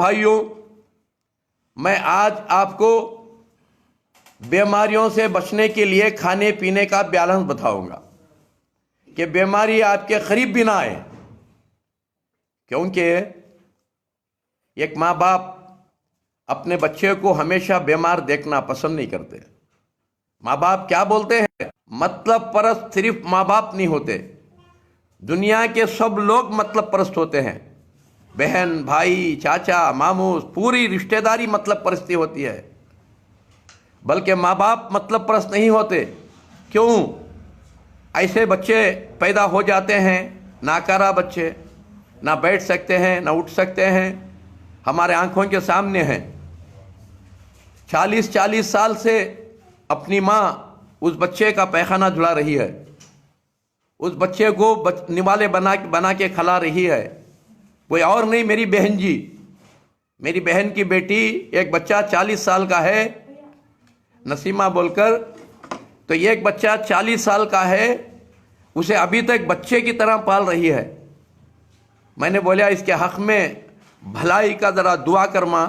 भाइयों, मैं आज आपको बीमारियों से बचने के लिए खाने पीने का बैलेंस बताऊंगा कि बीमारी आपके करीब भी ना आए। क्योंकि एक माँ बाप अपने बच्चे को हमेशा बीमार देखना पसंद नहीं करते। माँ बाप क्या बोलते हैं, मतलब परस्त सिर्फ माँ बाप नहीं होते, दुनिया के सब लोग मतलब परस्त होते हैं। बहन, भाई, चाचा, मामू, पूरी रिश्तेदारी मतलब परस्ती होती है, बल्कि माँ बाप मतलब परस्त नहीं होते। क्यों? ऐसे बच्चे पैदा हो जाते हैं, नाकारा बच्चे, ना बैठ सकते हैं ना उठ सकते हैं, हमारे आंखों के सामने हैं। 40-40 साल से अपनी माँ उस बच्चे का पैखाना धुला रही है, उस बच्चे को निवाले बना के खिला रही है। कोई और नहीं, मेरी बहन जी, मेरी बहन की बेटी, एक बच्चा 40 साल का है, नसीमा बोलकर। तो एक बच्चा 40 साल का है, उसे अभी तक बच्चे की तरह पाल रही है। मैंने बोला इसके हक में भलाई का ज़रा दुआ कर माँ,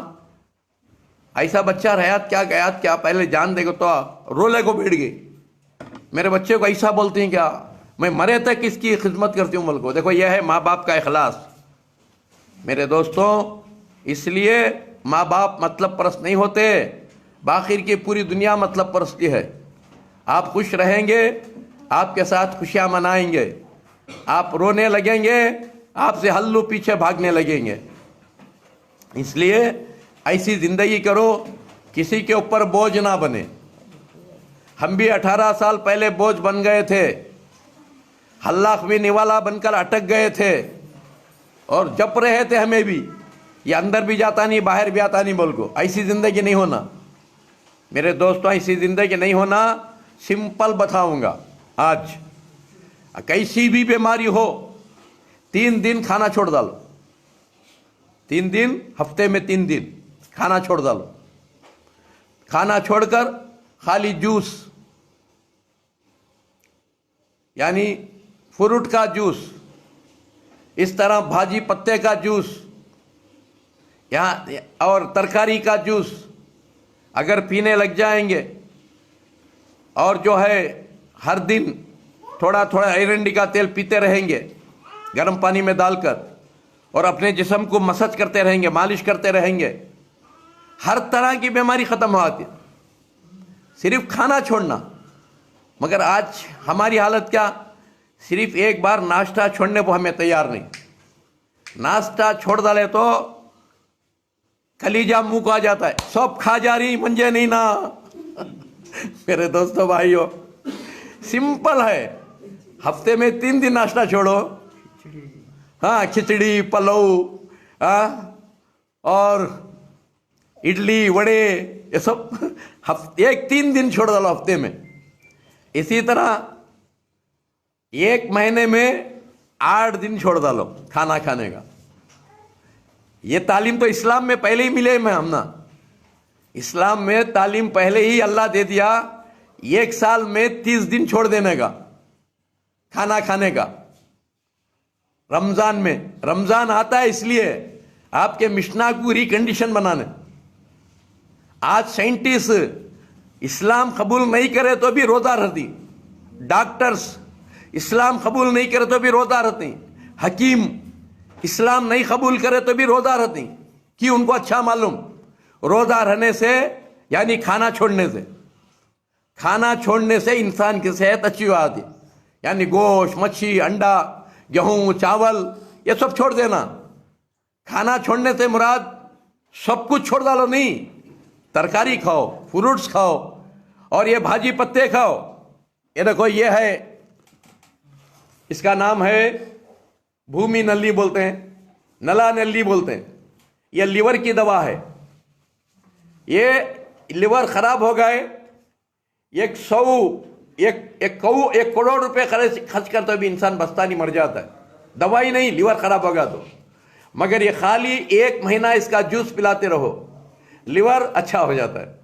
ऐसा बच्चा रहत क्या गयात क्या, पहले जान देगा तो रोले को बैठ गई। मेरे बच्चे को ऐसा बोलती हैं क्या, मैं मरे तक इसकी खिदमत करती हूँ मुल्क को। देखो यह है माँ बाप का इखलास। मेरे दोस्तों, इसलिए माँ बाप मतलब परस्त नहीं होते, बाखिर की पूरी दुनिया मतलब परस्ती है। आप खुश रहेंगे, आपके साथ खुशियाँ मनाएंगे, आप रोने लगेंगे, आपसे हल्लू पीछे भागने लगेंगे। इसलिए ऐसी ज़िंदगी करो, किसी के ऊपर बोझ ना बने। हम भी 18 साल पहले बोझ बन गए थे, हल्लाख भी निवाला बनकर अटक गए थे और जप रहे थे हमें भी, ये अंदर भी जाता नहीं बाहर भी आता नहीं बोल को। ऐसी ज़िंदगी नहीं होना मेरे दोस्तों, ऐसी ज़िंदगी नहीं होना। सिंपल बताऊंगा आज, कैसी भी बीमारी हो 3 दिन खाना छोड़ डालो। 3 दिन, हफ्ते में 3 दिन खाना छोड़ डालो। खाना छोड़कर खाली जूस, यानी फ्रूट का जूस, इस तरह भाजी पत्ते का जूस यहाँ और तरकारी का जूस अगर पीने लग जाएंगे, और जो है हर दिन थोड़ा थोड़ा एरंडी का तेल पीते रहेंगे गर्म पानी में डालकर, और अपने जिस्म को मसाज करते रहेंगे, मालिश करते रहेंगे, हर तरह की बीमारी ख़त्म हो जाती है। सिर्फ खाना छोड़ना। मगर आज हमारी हालत क्या, सिर्फ एक बार नाश्ता छोड़ने को हमें तैयार नहीं। नाश्ता छोड़ डाले तो कलीजा मुंह को आ जाता है, सब खा जा रही मंजे नहीं ना। मेरे दोस्तों भाइयों, सिंपल है, हफ्ते में 3 दिन नाश्ता छोड़ो। हाँ, खिचड़ी, पुलाव, हाँ, और इडली, वड़े, ये सब 3 दिन छोड़ डालो हफ्ते में। इसी तरह 1 महीने में 8 दिन छोड़ डालो खाना खाने का। ये तालीम तो इस्लाम में पहले ही मिले में हम ना। इस्लाम में तालीम पहले ही अल्लाह दे दिया, 1 साल में 30 दिन छोड़ देने का खाना खाने का। रमजान में, रमजान आता है इसलिए आपके मिशना को रिकंडीशन बनाने। आज साइंटिस्ट इस्लाम कबूल नहीं करे तो भी रोजा रहती, डॉक्टर्स इस्लाम कबूल नहीं करे तो भी रोजा रहती, हकीम इस्लाम नहीं कबूल करे तो भी रोजा रहती। कि उनको अच्छा मालूम, रोजा रहने से यानी खाना छोड़ने से, खाना छोड़ने से इंसान की सेहत अच्छी हो जाती। यानी गोश्त, मच्छी, अंडा, गेहूं, चावल, ये सब छोड़ देना। खाना छोड़ने से मुराद सब कुछ छोड़ डालो नहीं, तरकारी खाओ, फ्रूट्स खाओ, और ये भाजी पत्ते खाओ। ये देखो, ये है, इसका नाम है भूमि नल्ली बोलते हैं, नला नल्ली बोलते हैं। ये लिवर की दवा है। ये लिवर खराब हो गए, 1 करोड़ रुपए खर्च करते भी इंसान बचता नहीं, मर जाता है। दवाई नहीं, लिवर खराब होगा तो। मगर ये खाली 1 महीना इसका जूस पिलाते रहो, लिवर अच्छा हो जाता है।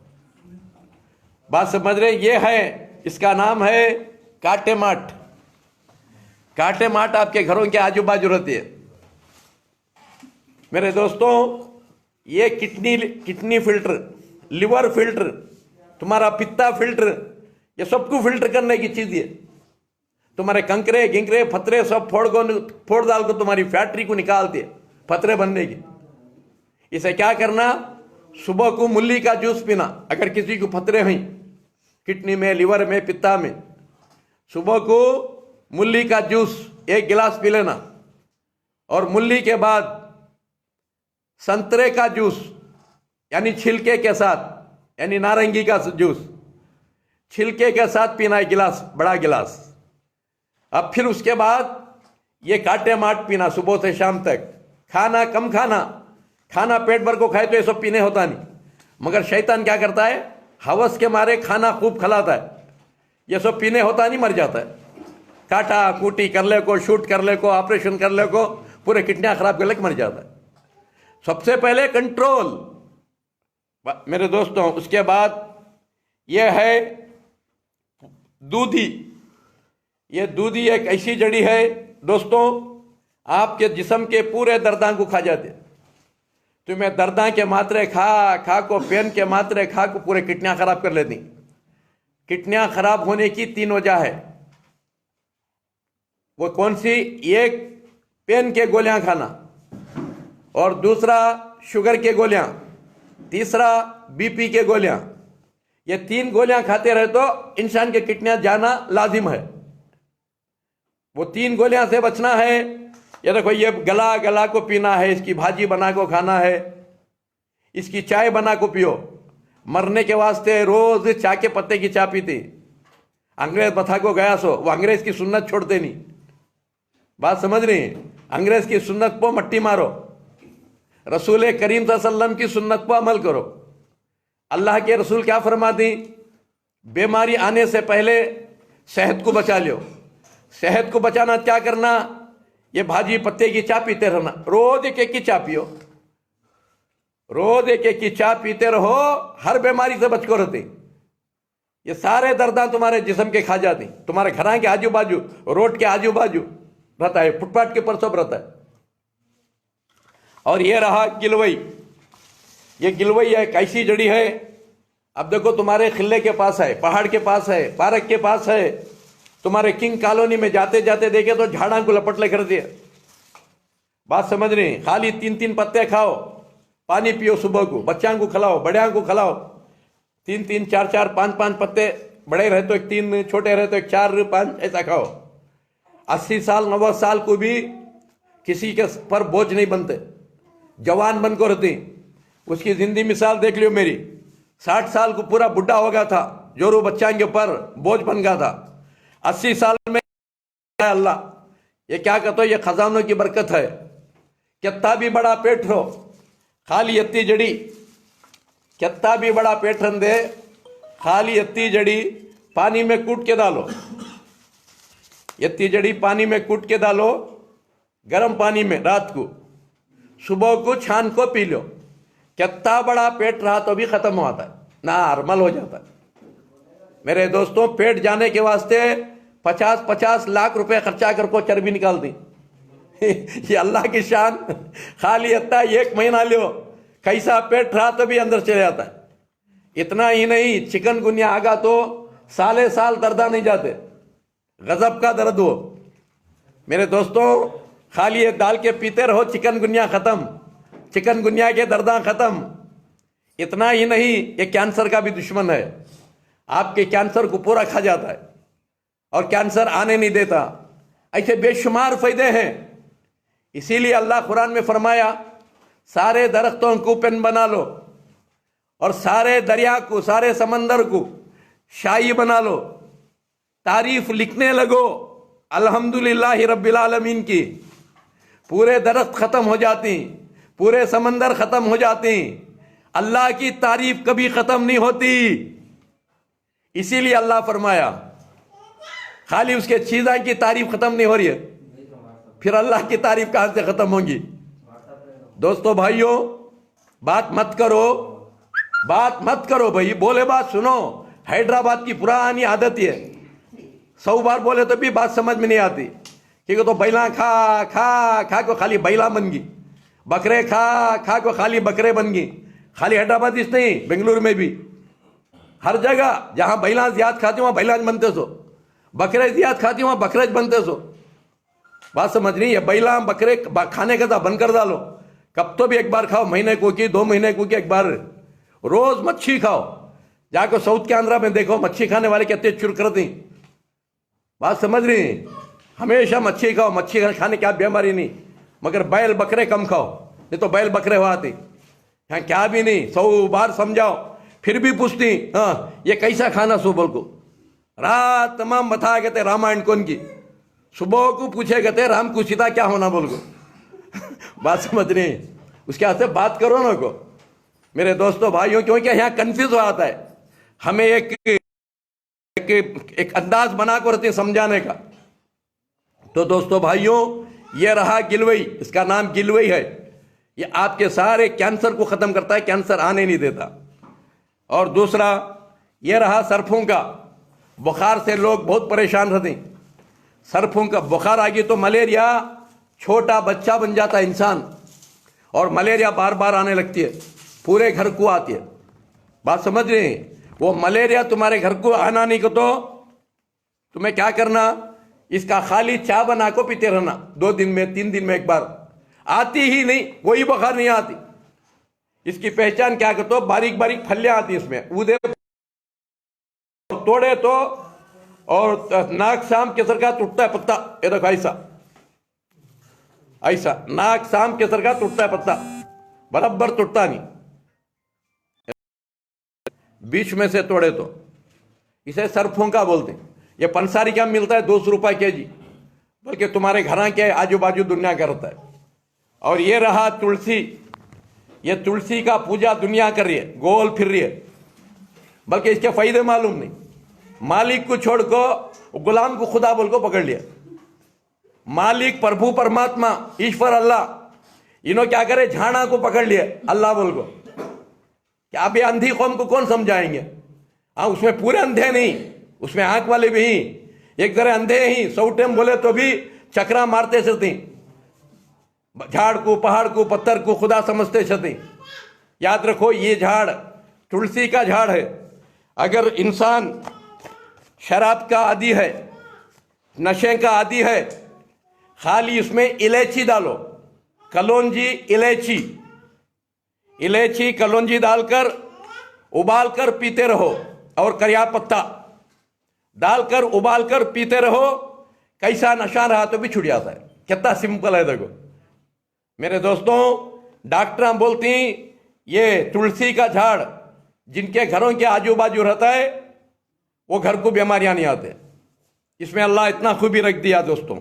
बात समझ रहे? ये है, इसका नाम है काटे माट। काटे माट आपके घरों के आजू बाजू रहती है। मेरे दोस्तों, ये किडनी फिल्टर, लिवर फिल्टर, तुम्हारा पित्ता फिल्टर, ये सबको फिल्टर करने की चीज है। तुम्हारे कंकरे गिंकरे फतरे सब फोड़ डाल को तुम्हारी फैक्ट्री को निकालती है फतरे बनने की। इसे क्या करना, सुबह को मूली का जूस पीना। अगर किसी को फतरे हुई किडनी में, लिवर में, पित्ता में, सुबह को मूली का जूस 1 गिलास पी लेना। और मूली के बाद संतरे का जूस, यानी छिलके के साथ, यानी नारंगी का जूस छिलके के साथ पीना 1 गिलास, बड़ा गिलास। अब फिर उसके बाद ये काटे माट पीना सुबह से शाम तक। खाना कम खाना, खाना पेट भर को खाए तो ये सब पीने होता नहीं, मगर शैतान क्या करता है, हवस के मारे खाना खूब खिलाता है, ये सब पीने होता नहीं, मर जाता है। काटा कूटी कर ले को, शूट कर ले को, ऑपरेशन कर ले को, पूरे किडनियां खराब कर ले, मर जाता है। सबसे पहले कंट्रोल मेरे दोस्तों। उसके बाद यह है दूधी। ये दूधी एक ऐसी जड़ी है दोस्तों, आपके जिस्म के पूरे दर्दां को खा जाते। तुम्हें दर्दां के मात्रे खा को, पेन के मात्रे खा को पूरे किडनियां खराब कर लेती। किडनियां खराब होने की 3 वजह है। वो कौन सी? एक, पेन के गोलियां खाना, और दूसरा शुगर के गोलियां, तीसरा बीपी के गोलियां। ये 3 गोलियां खाते रहे तो इंसान के किडनियां जाना लाजिम है। वो 3 गोलियां से बचना है। ये देखो, ये गला को पीना है, इसकी भाजी बना को खाना है, इसकी चाय बना को पियो। मरने के वास्ते रोज चाय के पत्ते की चाय पीते। अंग्रेज बथा को गया सो, वो अंग्रेज की सुन्नत छोड़ते नहीं। बात समझ रही है? अंग्रेज की सुन्नत को मट्टी मारो, रसूल करीम सल्लल्लाहु की सुन्नत पर अमल करो। अल्लाह के रसूल क्या फरमाती? बीमारी आने से पहले सेहत को बचा लो। सेहत को बचाना क्या करना? ये भाजी पत्ते की चाय पीते रहना, रोज एक की चाय पियो, रोज एक की चाय पीते रहो, हर बीमारी से बच कर रहते। ये सारे दर्द तुम्हारे जिस्म के खा जाती। तुम्हारे घर के आजू बाजू, रोड के आजू बाजू रहता है, फुटपाथ के पर सब रहता है। और ये रहा गिलवई। ये गिलवई एक ऐसी जड़ी है, अब देखो तुम्हारे खिले के पास है, पहाड़ के पास है, पार्क के पास है, तुम्हारे किंग कॉलोनी में जाते जाते देखे तो झाड़ा को लपट ले कर दिया। बात समझ रही? खाली 3-3 पत्ते खाओ, पानी पियो, सुबह को बच्चों को खिलाओ, बड़िया को खिलाओ। 3-3, 4-4, 5-5 पत्ते, बड़े रहे तो 1 3, छोटे रहे तो 1 4 5, ऐसा खाओ। 80 साल 90 साल को भी किसी के पर बोझ नहीं बनते, जवान बनकर रहती। उसकी जिंदगी मिसाल देख लियो मेरी। 60 साल को पूरा बुढ़ा हो गया था, जोरू बच्चा के ऊपर बोझ बन गया था। 80 साल में अल्लाह ये क्या कहते हो? ये खजानों की बरकत है। कितना भी बड़ा पेट हो, खाली यत्ती जड़ी, कितना भी बड़ा पेट रन दे, खाली यत्ती जड़ी पानी में कूट के डालो। यत्ती जड़ी पानी में कूट के डालो, गर्म पानी में रात को, सुबह को छान को पी लो। कितना बड़ा पेट रहा तो भी खत्म हो जाता है, नॉर्मल हो जाता है। मेरे दोस्तों, पेट जाने के वास्ते 50-50 लाख रुपए खर्चा कर को चर्बी निकाल दी। ये अल्लाह की शान। खाली इतना 1 महीना लो, कैसा पेट रहा तो भी अंदर चले जाता है। इतना ही नहीं, चिकनगुनिया आगा तो साले साल दर्दा नहीं जाते, गजब का दर्द हो। मेरे दोस्तों, खाली ये डाल के पीते रहो, चिकनगुनिया खत्म, चिकनगुनिया के दर्दा खत्म। इतना ही नहीं, ये कैंसर का भी दुश्मन है। आपके कैंसर को पूरा खा जाता है और कैंसर आने नहीं देता। ऐसे बेशुमार फायदे हैं। इसीलिए अल्लाह कुरान में फरमाया, सारे दरख्तों को पेन बना लो और सारे दरिया को, सारे समंदर को शाही बना लो, तारीफ लिखने लगो अल्हम्दुलिल्लाह रब्बिल आलमीन की। पूरे दरख्त खत्म हो जाती, पूरे समंदर खत्म हो जाती, अल्लाह की तारीफ कभी खत्म नहीं होती। इसीलिए अल्लाह फरमाया, खाली उसके चीज़ों की तारीफ खत्म नहीं हो रही है, फिर अल्लाह की तारीफ कहां से खत्म होगी? दोस्तों भाइयों, बात मत करो, बात मत करो भाई, बोले बात सुनो। हैदराबाद की पुरानी आदत है, 100 बार बोले तो भी बात समझ में नहीं आती, क्योंकि तो बैला खा खा खा को खाली बैला बन गई। बकरे खा खा को खाली बकरे बन गई। खाली हैदराबाद इस नहीं, बेंगलुरु में भी हर जगह जहां बैलांस ज्यादा खाती वहां बैलांस बनते सो, बकरे ज्यादा खाती वहां बकरेज बनते सो। बात समझ रही है? बैला बकरे खाने का था बंद कर डालो, कब तो भी एक बार खाओ, महीने को की 2 महीने को की एक बार। रोज मच्छी खाओ, जाकर साउथ के आंध्रा में देखो मच्छी खाने वाले कितने चुर करती। बात समझ रही? हमेशा मच्छी खाओ, मच्छी खाने क्या बीमारी नहीं, मगर बैल बकरे कम खाओ, नहीं तो बैल बकरे हुआ आती। यहाँ क्या भी नहीं, 100 बार समझाओ फिर भी पूछती हाँ ये कैसा खाना सो बोल को। रात तमाम बता कहते रामायण कौन की, सुबह को पूछे कहते राम को सीता क्या होना बोल को। बात समझ रही? उसके हाथ से बात करो ना को मेरे दोस्तों भाइयों, क्योंकि यहाँ कंफ्यूज हो आता है। हमें एक अंदाज बना कर रहते समझाने का। तो दोस्तों भाइयों, ये रहा गिलवई, इसका नाम गिलवई है। ये आपके सारे कैंसर को खत्म करता है, कैंसर आने नहीं देता। और दूसरा ये रहा सरफों का, बुखार से लोग बहुत परेशान रहते हैं। सरफों का बुखार आ गई तो मलेरिया छोटा बच्चा बन जाता है इंसान, और मलेरिया बार बार आने लगती है, पूरे घर को आती है। बात समझ रहे हैं? वो मलेरिया तुम्हारे घर को आना नहीं को तो तुम्हें क्या करना, इसका खाली चाय बना को पीते रहना, 2 दिन में 3 दिन में एक बार। आती ही नहीं, कोई बुखार नहीं आती। इसकी पहचान क्या करते हो, बारीक बारीक फलियां आती इसमें, उदे तोड़े तो, और नाक शाम केसर का टूटता है पत्ता, ये देखो ऐसा ऐसा नाक शाम केसर का टूटता है पत्ता, बराबर टूटता नहीं, बीच में से तोड़े तो। इसे सरफों का बोलते हैं। ये पंसारी क्या मिलता है 200 रुपये केजी, बल्कि तुम्हारे घर के आजू बाजू दुनिया का रहता है। और ये रहा तुलसी, ये तुलसी का पूजा दुनिया कर रही है, गोल फिर रही है, बल्कि इसके फायदे मालूम नहीं। मालिक को छोड़ को गुलाम को खुदा बोल को पकड़ लिया। मालिक प्रभु परमात्मा ईश्वर अल्लाह, इन्हों क्या करे, झाड़ा को पकड़ लिया अल्लाह बोल को। क्या अभी अंधी कौम को कौन समझाएंगे? हाँ, उसमें पूरे अंधे नहीं, उसमें आंख वाले भी ही, एक तरह अंधे ही, 100 टाइम बोले तो भी चक्रा मारते चलती, झाड़ को पहाड़ को पत्थर को खुदा समझते चलती। याद रखो, ये झाड़ तुलसी का झाड़ है। अगर इंसान शराब का आदी है, नशे का आदी है, खाली इसमें इलायची डालो, कलौंजी इलायची, इलायची कलौंजी डालकर उबालकर पीते रहो, और करिया पत्ता डालकर उबालकर पीते रहो, कैसा नशा रहा तो भी छूट जाता है। कितना सिंपल है देखो मेरे दोस्तों। डॉक्टर बोलती ये तुलसी का झाड़ जिनके घरों के आजू बाजू रहता है, वो घर को बीमारियां नहीं आते। इसमें अल्लाह इतना खूबी रख दिया दोस्तों।